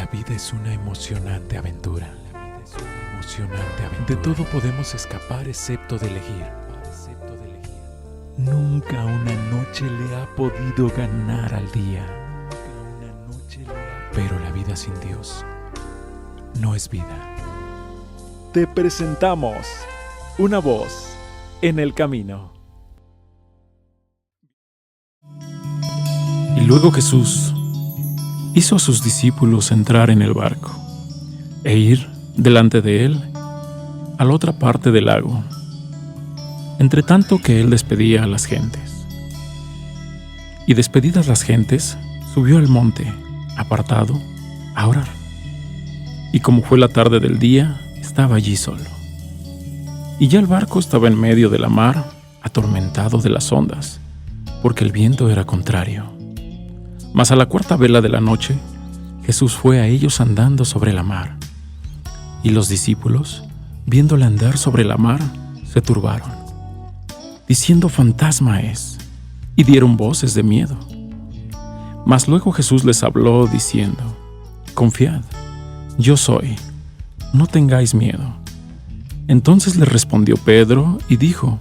La vida es una emocionante aventura. De todo podemos escapar excepto de elegir. Nunca una noche le ha podido ganar al día. Pero la vida sin Dios no es vida. Te presentamos Una voz en el camino. Y luego Jesús hizo a sus discípulos entrar en el barco e ir delante de él a la otra parte del lago, entre tanto que él despedía a las gentes. Y despedidas las gentes, subió al monte, apartado, a orar. Y como fue la tarde del día, estaba allí solo. Y ya el barco estaba en medio de la mar, atormentado de las ondas, porque el viento era contrario. Mas a la cuarta vela de la noche, Jesús fue a ellos andando sobre la mar. Y los discípulos, viéndole andar sobre la mar, se turbaron, diciendo: fantasma es, y dieron voces de miedo. Mas luego Jesús les habló diciendo: confiad, yo soy, no tengáis miedo. Entonces le respondió Pedro y dijo: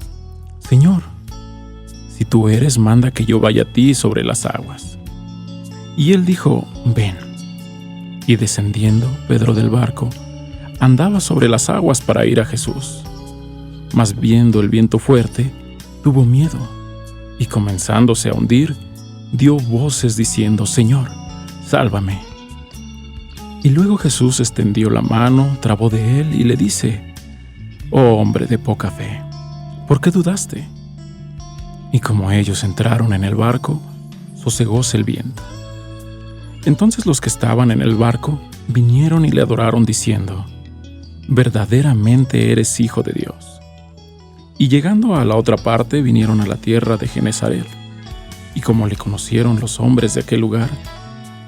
Señor, si tú eres, manda que yo vaya a ti sobre las aguas. Y él dijo: ven. Y descendiendo Pedro del barco, andaba sobre las aguas para ir a Jesús. Mas viendo el viento fuerte, tuvo miedo, y comenzándose a hundir, dio voces diciendo: Señor, sálvame. Y luego Jesús extendió la mano, trabó de él y le dice: oh hombre de poca fe, ¿por qué dudaste? Y como ellos entraron en el barco, sosegóse el viento. Entonces los que estaban en el barco vinieron y le adoraron diciendo: verdaderamente eres Hijo de Dios. Y llegando a la otra parte, vinieron a la tierra de Genesaret. Y como le conocieron los hombres de aquel lugar,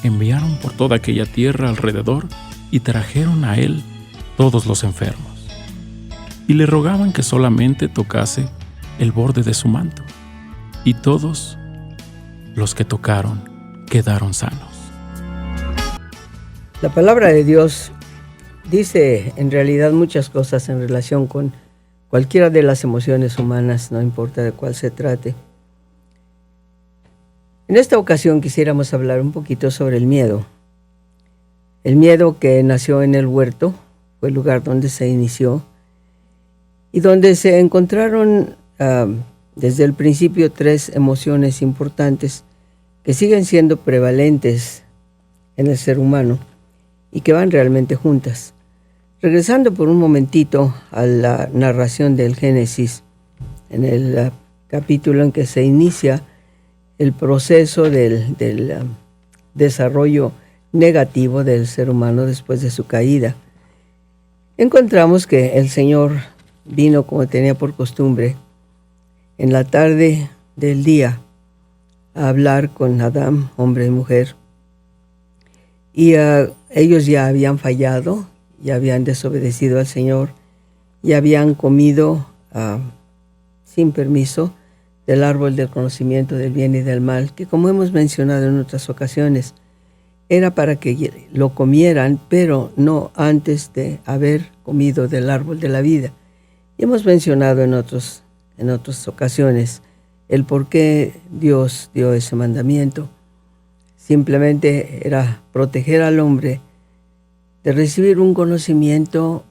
enviaron por toda aquella tierra alrededor y trajeron a él todos los enfermos. Y le rogaban que solamente tocase el borde de su manto. Y todos los que tocaron quedaron sanos. La palabra de Dios dice en realidad muchas cosas en relación con cualquiera de las emociones humanas, no importa de cuál se trate. En esta ocasión quisiéramos hablar un poquito sobre el miedo. El miedo que nació en el huerto, fue el lugar donde se inició y donde se encontraron desde el principio tres emociones importantes que siguen siendo prevalentes en el ser humano y que van realmente juntas. Regresando por un momentito a la narración del Génesis, en el capítulo en que se inicia el proceso del desarrollo negativo del ser humano después de su caída, encontramos que el Señor vino como tenía por costumbre en la tarde del día a hablar con Adán, hombre y mujer. Y ellos ya habían fallado, ya habían desobedecido al Señor, ya habían comido sin permiso del árbol del conocimiento del bien y del mal, que como hemos mencionado en otras ocasiones, era para que lo comieran, pero no antes de haber comido del árbol de la vida. Y hemos mencionado en otras ocasiones el por qué Dios dio ese mandamiento. Simplemente era proteger al hombre de recibir un conocimiento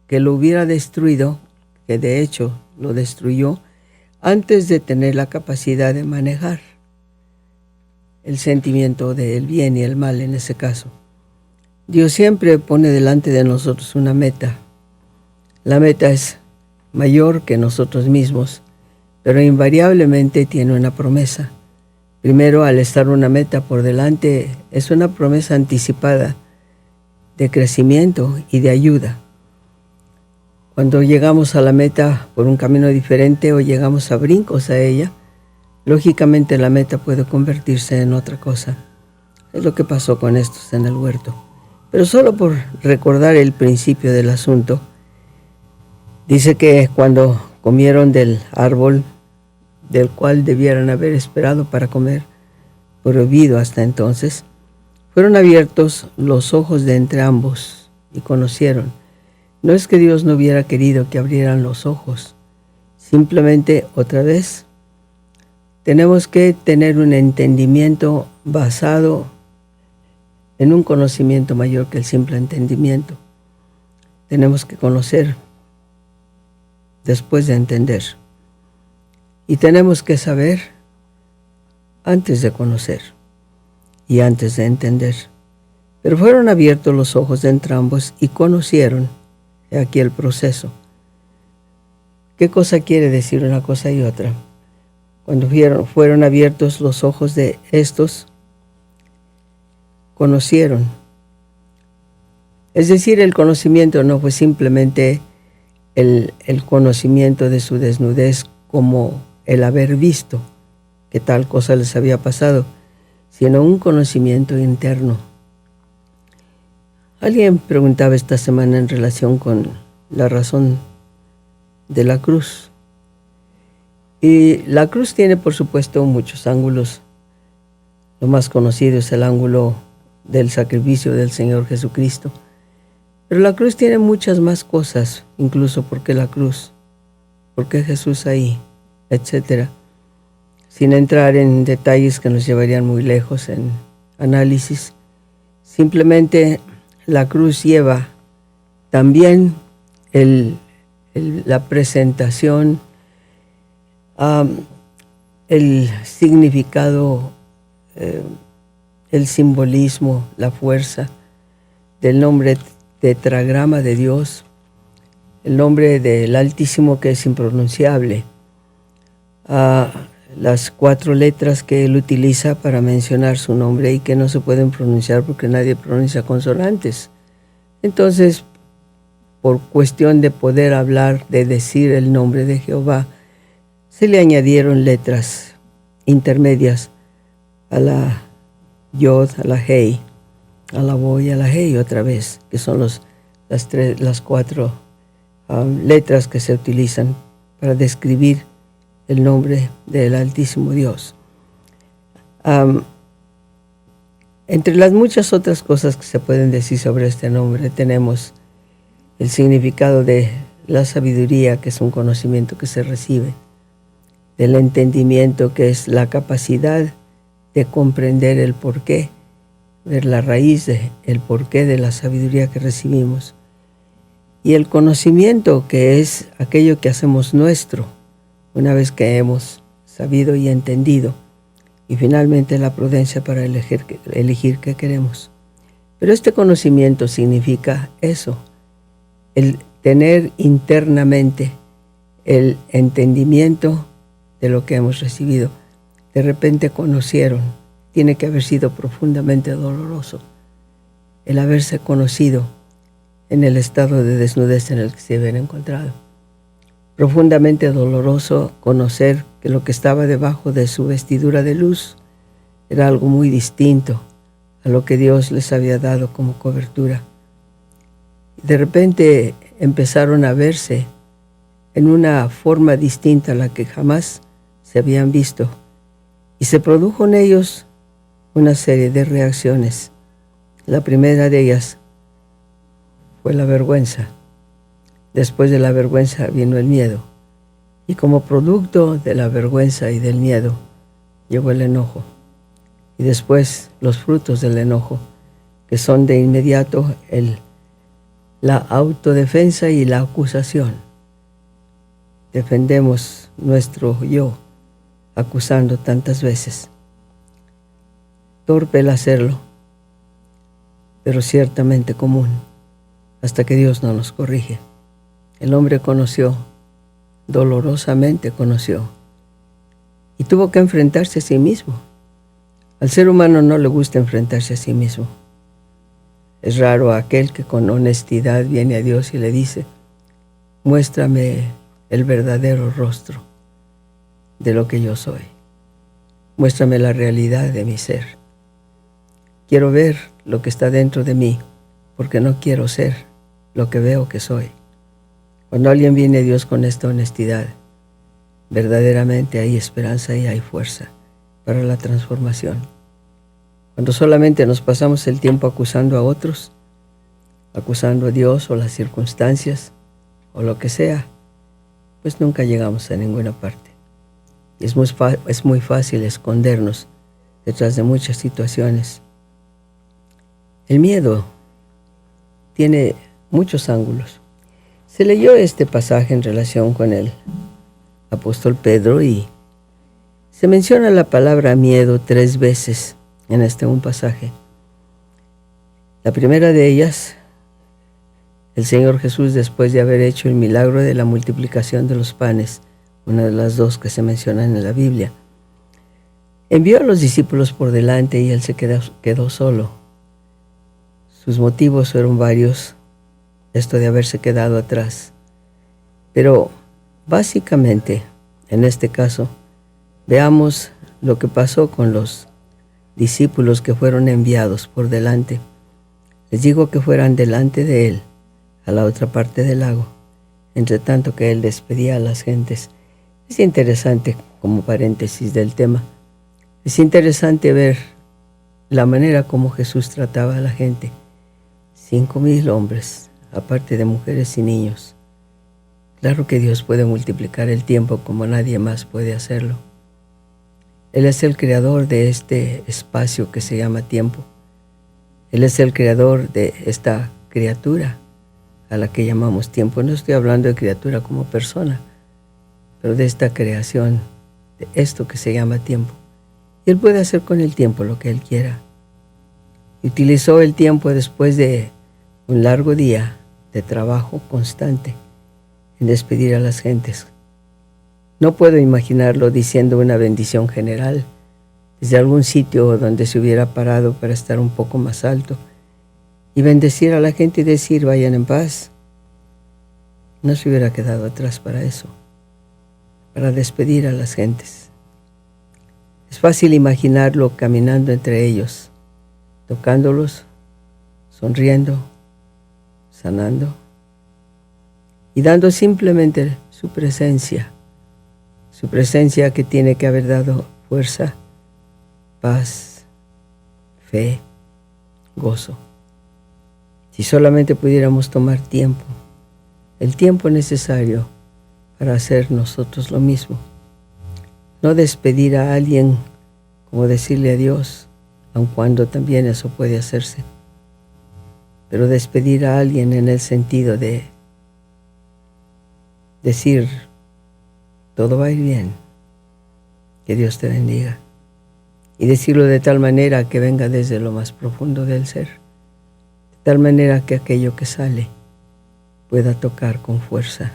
que lo hubiera destruido, que de hecho lo destruyó, antes de tener la capacidad de manejar el sentimiento del bien y el mal en ese caso. Dios siempre pone delante de nosotros una meta. La meta es mayor que nosotros mismos, pero invariablemente tiene una promesa. Primero, al estar una meta por delante, es una promesa anticipada de crecimiento y de ayuda. Cuando llegamos a la meta por un camino diferente o llegamos a brincos a ella, lógicamente la meta puede convertirse en otra cosa. Es lo que pasó con estos en el huerto. Pero solo por recordar el principio del asunto, dice que cuando comieron del árbol del cual debieran haber esperado para comer, prohibido hasta entonces, Fueron abiertos los ojos de entre ambos y conocieron. No es que Dios no hubiera querido que abrieran los ojos. Simplemente, otra vez, tenemos que tener un entendimiento basado en un conocimiento mayor que el simple entendimiento. Tenemos que conocer después de entender. Y tenemos que saber antes de conocer y antes de entender. Pero fueron abiertos los ojos de entrambos y conocieron. He aquí el proceso. ¿Qué cosa quiere decir una cosa y otra? Cuando fueron abiertos los ojos de estos, conocieron. Es decir, el conocimiento no fue simplemente el conocimiento de su desnudez como el haber visto que tal cosa les había pasado, sino un conocimiento interno. Alguien preguntaba esta semana en relación con la razón de la cruz. Y la cruz tiene, por supuesto, muchos ángulos. Lo más conocido es el ángulo del sacrificio del Señor Jesucristo. Pero la cruz tiene muchas más cosas, incluso porque la cruz, porque Jesús ahí, etcétera. Sin entrar en detalles que nos llevarían muy lejos en análisis, simplemente la cruz lleva también la presentación, el significado, el simbolismo, la fuerza del nombre tetragrama de Dios, el nombre del Altísimo que es impronunciable, las 4 letras que él utiliza para mencionar su nombre y que no se pueden pronunciar porque nadie pronuncia consonantes. Entonces, por cuestión de poder hablar, de decir el nombre de Jehová, se le añadieron letras intermedias a la Yod, a la Hei, a la Bo y a la Hei otra vez, que son las 4 letras que se utilizan para describir el nombre del Altísimo Dios. Entre las muchas otras cosas que se pueden decir sobre este nombre, tenemos el significado de la sabiduría, que es un conocimiento que se recibe, del entendimiento, que es la capacidad de comprender el porqué, ver la raíz del porqué de la sabiduría que recibimos, y el conocimiento, que es aquello que hacemos nuestro una vez que hemos sabido y entendido, y finalmente la prudencia para elegir qué queremos. Pero este conocimiento significa eso, el tener internamente el entendimiento de lo que hemos recibido. De repente conocieron, tiene que haber sido profundamente doloroso el haberse conocido en el estado de desnudez en el que se habían encontrado. Profundamente doloroso conocer que lo que estaba debajo de su vestidura de luz era algo muy distinto a lo que Dios les había dado como cobertura. De repente empezaron a verse en una forma distinta a la que jamás se habían visto, y se produjo en ellos una serie de reacciones. La primera de ellas fue la vergüenza. Después de la vergüenza vino el miedo, y como producto de la vergüenza y del miedo llegó el enojo, y después los frutos del enojo, que son de inmediato la autodefensa y la acusación. Defendemos nuestro yo, acusando tantas veces. Torpe el hacerlo, pero ciertamente común, hasta que Dios no nos corrige. El hombre conoció, dolorosamente conoció, y tuvo que enfrentarse a sí mismo. Al ser humano no le gusta enfrentarse a sí mismo. Es raro aquel que con honestidad viene a Dios y le dice: muéstrame el verdadero rostro de lo que yo soy. Muéstrame la realidad de mi ser. Quiero ver lo que está dentro de mí, porque no quiero ser lo que veo que soy. Cuando alguien viene a Dios con esta honestidad, verdaderamente hay esperanza y hay fuerza para la transformación. Cuando solamente nos pasamos el tiempo acusando a otros, acusando a Dios o las circunstancias o lo que sea, pues nunca llegamos a ninguna parte. Y es muy fácil escondernos detrás de muchas situaciones. El miedo tiene muchos ángulos. Se leyó este pasaje en relación con el apóstol Pedro y se menciona la palabra miedo 3 veces en un pasaje. La primera de ellas, el Señor Jesús, después de haber hecho el milagro de la multiplicación de los panes, una de las 2 que se mencionan en la Biblia, envió a los discípulos por delante y él se quedó solo. Sus motivos fueron varios, esto de haberse quedado atrás. Pero básicamente, en este caso, veamos lo que pasó con los discípulos que fueron enviados por delante. Les digo que fueran delante de él, a la otra parte del lago, entre tanto que él despedía a las gentes. Es interesante, como paréntesis del tema, es interesante ver la manera como Jesús trataba a la gente. 5,000 hombres, aparte de mujeres y niños. Claro que Dios puede multiplicar el tiempo como nadie más puede hacerlo. Él es el creador de este espacio que se llama tiempo. Él es el creador de esta criatura a la que llamamos tiempo. No estoy hablando de criatura como persona, pero de esta creación, de esto que se llama tiempo. Y Él puede hacer con el tiempo lo que Él quiera. Utilizó el tiempo después de un largo día de trabajo constante en despedir a las gentes. No puedo imaginarlo diciendo una bendición general desde algún sitio donde se hubiera parado para estar un poco más alto y bendecir a la gente y decir vayan en paz. No se hubiera quedado atrás para eso, para despedir a las gentes. Es fácil imaginarlo caminando entre ellos, tocándolos, sonriendo, sanando y dando simplemente su presencia que tiene que haber dado fuerza, paz, fe, gozo. Si solamente pudiéramos tomar tiempo, el tiempo necesario para hacer nosotros lo mismo. No despedir a alguien como decirle adiós, aun cuando también eso puede hacerse. Pero despedir a alguien en el sentido de decir, todo va a ir bien, que Dios te bendiga. Y decirlo de tal manera que venga desde lo más profundo del ser. De tal manera que aquello que sale pueda tocar con fuerza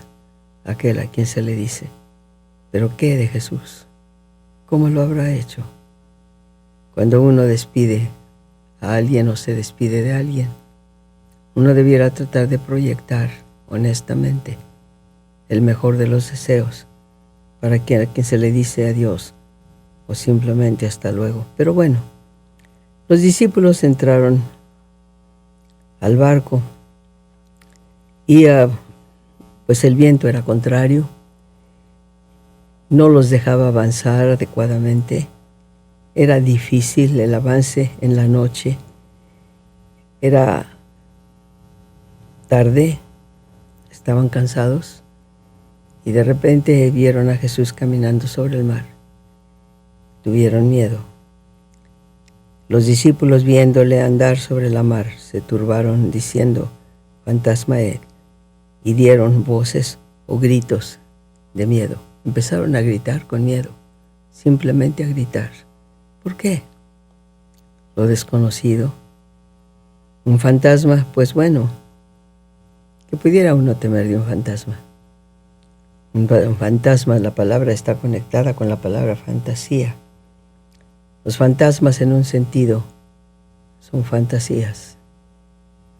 a aquel a quien se le dice. ¿Pero qué de Jesús? ¿Cómo lo habrá hecho? Cuando uno despide a alguien o se despide de alguien, uno debiera tratar de proyectar honestamente el mejor de los deseos para que a quien se le dice adiós o simplemente hasta luego. Pero bueno, los discípulos entraron al barco y pues el viento era contrario, no los dejaba avanzar adecuadamente, era difícil el avance en la noche, era tarde, estaban cansados y de repente vieron a Jesús caminando sobre el mar. Tuvieron miedo. Los discípulos, viéndole andar sobre la mar, se turbaron diciendo, fantasma es, y dieron voces o gritos de miedo. Empezaron a gritar con miedo, simplemente a gritar. ¿Por qué? Lo desconocido. Un fantasma, pues bueno, que pudiera uno temer de un fantasma. Un fantasma, la palabra está conectada con la palabra fantasía. Los fantasmas en un sentido son fantasías.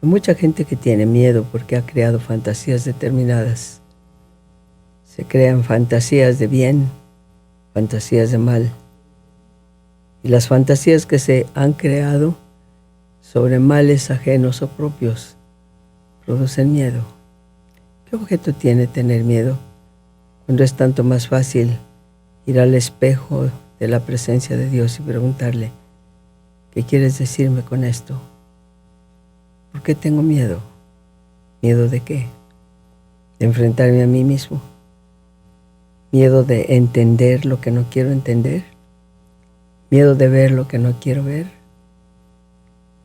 Hay mucha gente que tiene miedo porque ha creado fantasías determinadas. Se crean fantasías de bien, fantasías de mal. Y las fantasías que se han creado sobre males ajenos o propios producen miedo. ¿Qué objeto tiene tener miedo cuando es tanto más fácil ir al espejo de la presencia de Dios y preguntarle, ¿Qué quieres decirme con esto? ¿Por qué tengo miedo? ¿Miedo de qué? De enfrentarme a mí mismo. ¿Miedo de entender lo que no quiero entender? ¿Miedo de ver lo que no quiero ver?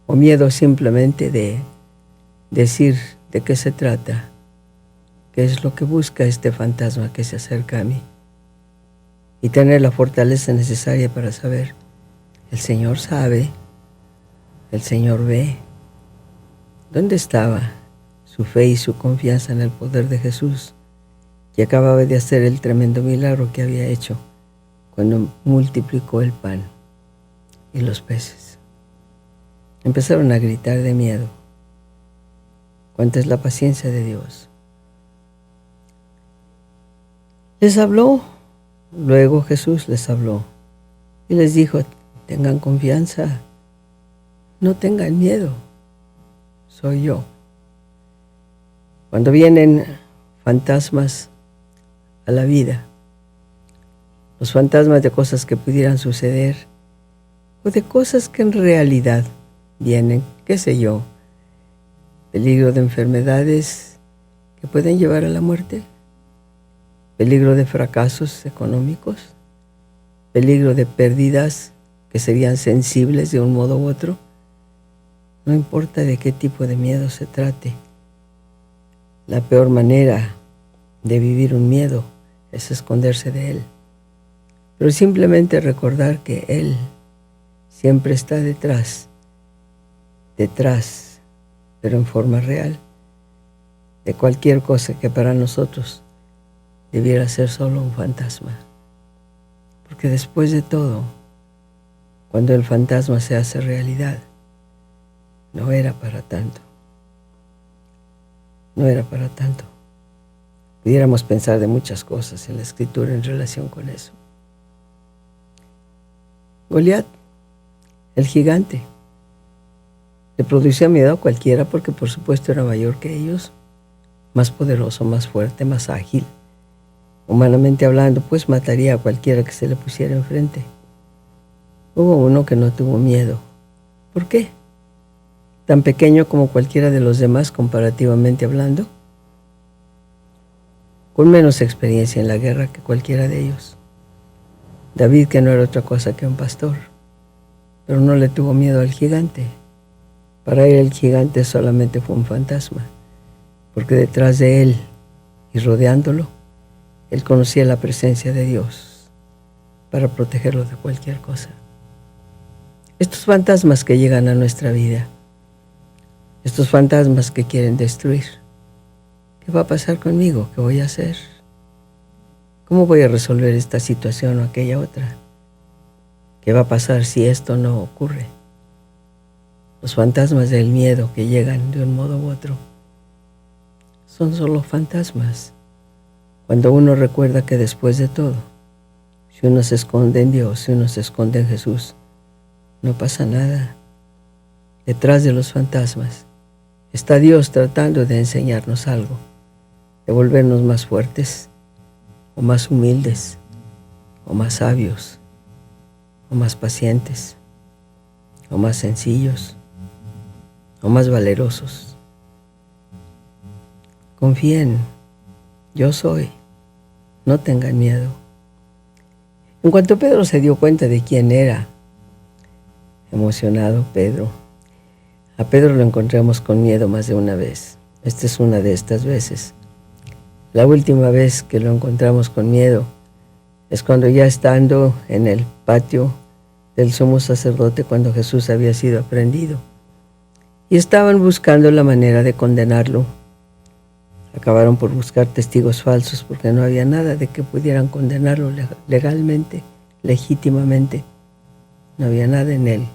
¿O miedo simplemente de decir de qué se trata? ¿Qué es lo que busca este fantasma que se acerca a mí? Y tener la fortaleza necesaria para saber, el Señor sabe, el Señor ve. ¿Dónde estaba su fe y su confianza en el poder de Jesús, que acababa de hacer el tremendo milagro que había hecho cuando multiplicó el pan y los peces? Empezaron a gritar de miedo. ¿Cuánta es la paciencia de Dios? Les habló, luego Jesús les habló y les dijo, tengan confianza, no tengan miedo, soy yo. Cuando vienen fantasmas a la vida, los fantasmas de cosas que pudieran suceder o de cosas que en realidad vienen, qué sé yo, peligro de enfermedades que pueden llevar a la muerte, peligro de fracasos económicos, peligro de pérdidas que serían sensibles de un modo u otro. No importa de qué tipo de miedo se trate, la peor manera de vivir un miedo es esconderse de él. Pero simplemente recordar que Él siempre está detrás, pero en forma real, de cualquier cosa que para nosotros debiera ser solo un fantasma. Porque después de todo, cuando el fantasma se hace realidad, no era para tanto. No era para tanto. Pudiéramos pensar de muchas cosas en la Escritura en relación con eso. Goliat, el gigante, le producía miedo a cualquiera porque por supuesto era mayor que ellos, más poderoso, más fuerte, más ágil. Humanamente hablando, pues mataría a cualquiera que se le pusiera enfrente. Hubo uno que no tuvo miedo. ¿Por qué? Tan pequeño como cualquiera de los demás comparativamente hablando, con menos experiencia en la guerra que cualquiera de ellos. David, que no era otra cosa que un pastor, pero no le tuvo miedo al gigante. Para él el gigante solamente fue un fantasma, porque detrás de él y rodeándolo, él conocía la presencia de Dios para protegerlo de cualquier cosa. Estos fantasmas que llegan a nuestra vida, estos fantasmas que quieren destruir, ¿qué va a pasar conmigo? ¿Qué voy a hacer? ¿Cómo voy a resolver esta situación o aquella otra? ¿Qué va a pasar si esto no ocurre? Los fantasmas del miedo que llegan de un modo u otro son solo fantasmas. Cuando uno recuerda que después de todo, si uno se esconde en Dios, si uno se esconde en Jesús, no pasa nada. Detrás de los fantasmas está Dios tratando de enseñarnos algo, de volvernos más fuertes, o más humildes, o más sabios, o más pacientes, o más sencillos, o más valerosos. Confíen, yo soy, no tengan miedo. En cuanto Pedro se dio cuenta de quién era, emocionado Pedro, a Pedro lo encontramos con miedo más de una vez. Esta es una de estas veces. La última vez que lo encontramos con miedo es cuando ya estando en el patio del sumo sacerdote, cuando Jesús había sido aprehendido, y estaban buscando la manera de condenarlo. Acabaron por buscar testigos falsos porque no había nada de que pudieran condenarlo legalmente, legítimamente. No había nada en él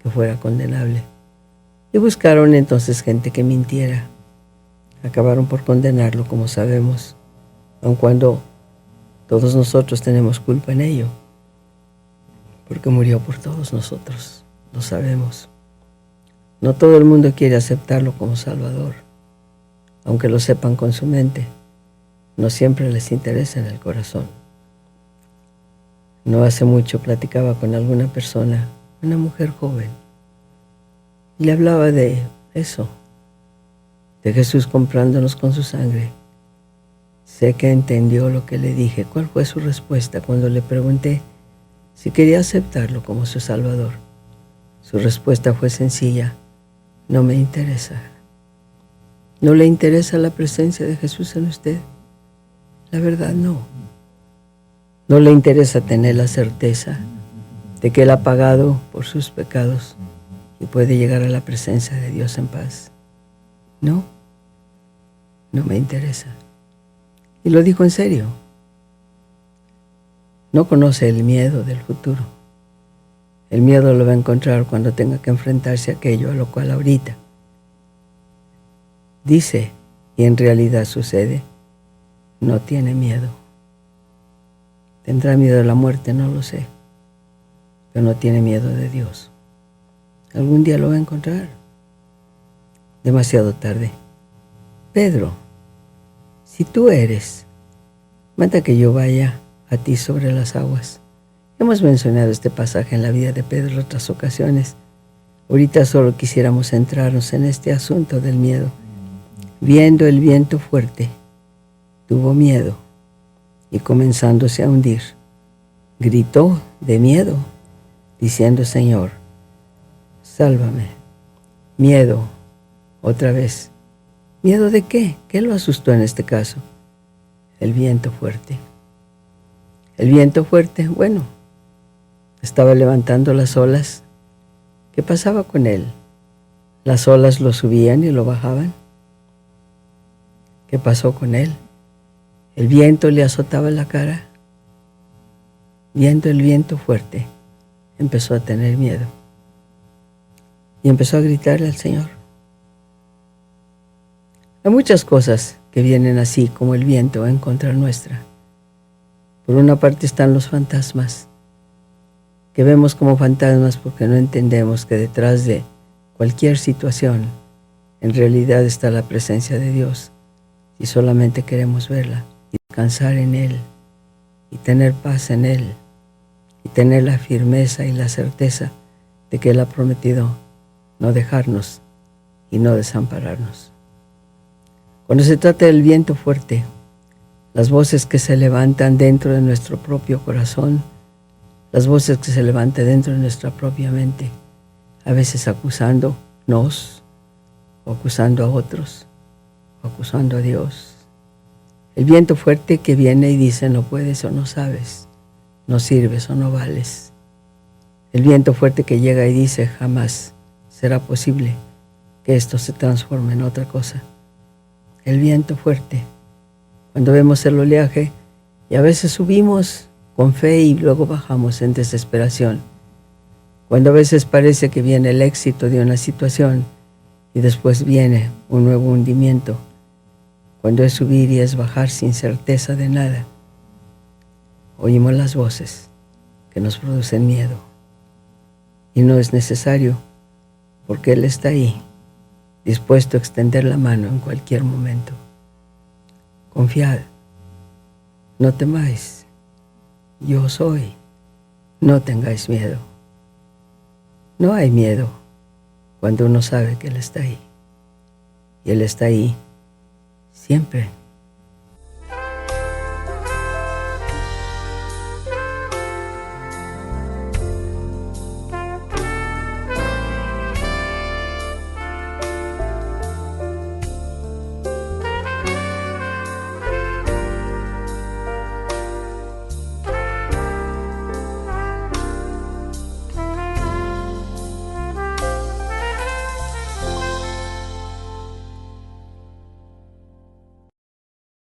que fuera condenable. Y buscaron entonces gente que mintiera. Acabaron por condenarlo, como sabemos, aun cuando todos nosotros tenemos culpa en ello, porque murió por todos nosotros, lo sabemos. No todo el mundo quiere aceptarlo como Salvador, aunque lo sepan con su mente, no siempre les interesa en el corazón. No hace mucho platicaba con alguna persona, una mujer joven, Y le hablaba de eso, de Jesús comprándonos con su sangre. Sé que entendió lo que le dije. ¿Cuál fue su respuesta cuando le pregunté si quería aceptarlo como su Salvador? Su respuesta fue sencilla: no me interesa. ¿No le interesa la presencia de Jesús en usted? La verdad, no. ¿No le interesa tener la certeza de que Él ha pagado por sus pecados y puede llegar a la presencia de Dios en paz? No, no me interesa. Y lo dijo en serio. No conoce el miedo del futuro. El miedo lo va a encontrar cuando tenga que enfrentarse a aquello a lo cual ahorita dice, y en realidad sucede, no tiene miedo. ¿Tendrá miedo de la muerte? No lo sé. Pero no tiene miedo de Dios. Algún día lo va a encontrar. Demasiado tarde. Pedro, si tú eres, manda que yo vaya a ti sobre las aguas. Hemos mencionado este pasaje en la vida de Pedro en otras ocasiones. Ahorita solo quisiéramos centrarnos en este asunto del miedo. Viendo el viento fuerte, tuvo miedo y comenzándose a hundir, gritó de miedo, diciendo: Señor, sálvame. Miedo, otra vez. ¿Miedo de qué? ¿Qué lo asustó en este caso? El viento fuerte. El viento fuerte, bueno, estaba levantando las olas. ¿Qué pasaba con él? ¿Las olas lo subían y lo bajaban? ¿Qué pasó con él? El viento le azotaba la cara. Viendo el viento fuerte, empezó a tener miedo. Y empezó a gritarle al Señor. Hay muchas cosas que vienen así como el viento en contra nuestra. Por una parte están los fantasmas, que vemos como fantasmas porque no entendemos que detrás de cualquier situación en realidad está la presencia de Dios. Y solamente queremos verla y descansar en Él y tener paz en Él y tener la firmeza y la certeza de que Él ha prometido no dejarnos y no desampararnos. Cuando se trata del viento fuerte, las voces que se levantan dentro de nuestro propio corazón, las voces que se levantan dentro de nuestra propia mente, a veces acusándonos o acusando a otros, acusando a Dios. El viento fuerte que viene y dice: no puedes o no sabes, no sirves o no vales. El viento fuerte que llega y dice: jamás será posible que esto se transforme en otra cosa. El viento fuerte, cuando vemos el oleaje y a veces subimos con fe y luego bajamos en desesperación. Cuando a veces parece que viene el éxito de una situación y después viene un nuevo hundimiento. Cuando es subir y es bajar sin certeza de nada, oímos las voces que nos producen miedo. Y no es necesario, porque Él está ahí, dispuesto a extender la mano en cualquier momento. Confiad, no temáis, yo soy, no tengáis miedo. No hay miedo cuando uno sabe que Él está ahí. Y Él está ahí siempre